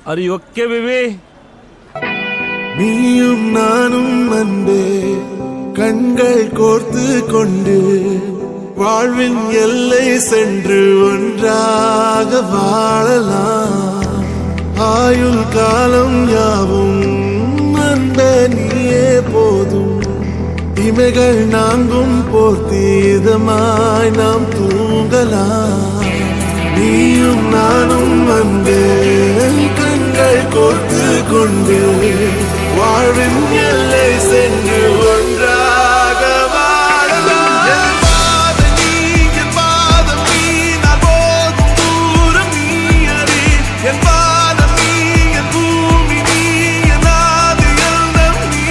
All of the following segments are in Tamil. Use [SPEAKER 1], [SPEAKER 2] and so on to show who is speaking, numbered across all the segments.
[SPEAKER 1] Are you okay, baby?
[SPEAKER 2] நீயும் நானும் அன்பே கண்கள் கோர்த்து கொண்டு வாழ்வின் எல்லை சென்று ஒன்றாக வாழலாம். ஆயுள் காலம் யாவும் அன்பே நீயே போதும். இமைகள் நாங்கும் போர்த்தி இதமாய் நாம் தூங்கலாம். நீயும் நானும் அன்பே கண்கள் கோர்த்து கொண்டு வாழ்வின் எல்லை சென்று ஒன்றாக வாழலாம். என் பாதம் நீ, என் பாதம் நீ, நான் போகும் தூரம் நீ அறி. என் பாதம் நீ, என் பூமி நீ, என் ஆதி எல்லாம் நீ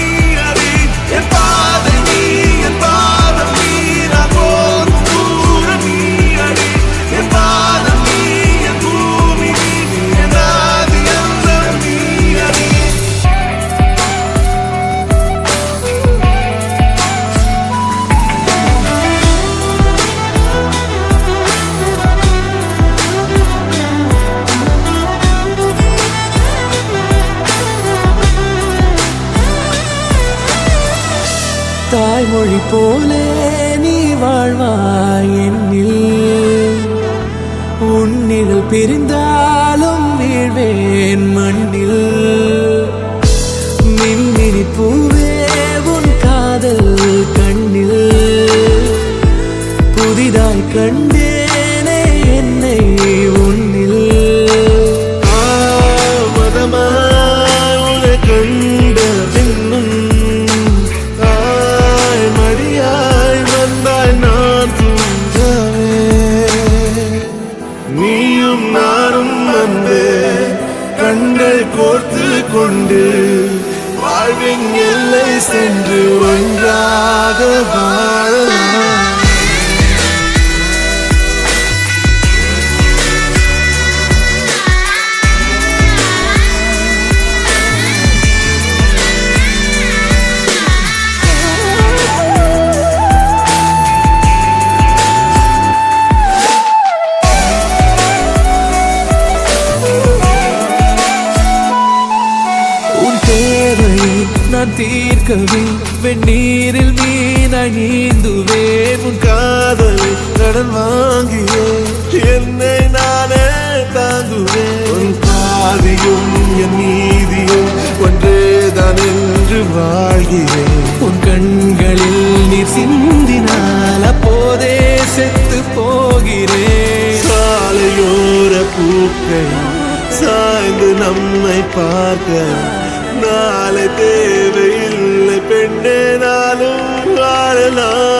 [SPEAKER 2] அறி. என் பாதம் நீ, என் பாதம் நீ, நான் போகும் தூரம் நீ அறி. என் பாதம் நீ, என் பூமி நீ, என் ஆதி எல்லாம் நீ அறி. தாய்மொழி போலே நீ வாழ்வாய் என்னில். உன்னில் பிரிந்தாலும் வீழ்வேன் மண்ணில். மின்மினி பூவே உன் காதல் கண்ணில் புதிதாய் கண்டேனே என்னை உன்னில். மதமாய் உன்னை கண்ட பின்னும் மடியாய் வந்தாய் நான் தூங்கவே. நீயும் நானும் அன்பே கண்கள் கோர்த்து கொண்டு வாழ்வின் எல்லை சென்று ஒன்றாக வாழலாம். நான் தீர்க்கவே வெந்நீரில் மீனாய் நீந்துவேன். உன் காதலை கடன் வாங்கியே என்னை நானே தாங்குவேன். உன் பாதியும் என் நீதியும் ஒன்றேதான் என்று வாழ்கிறேன். உன் கண்களில் நீர் சிந்தினால் அப்போதே செத்து போகிறேன். சாலையோர பூக்கள் சாய்ந்து நம்மை பார்க்க நாளை தேவையில்லை பெண்ணே நாளும் வாழலாம்.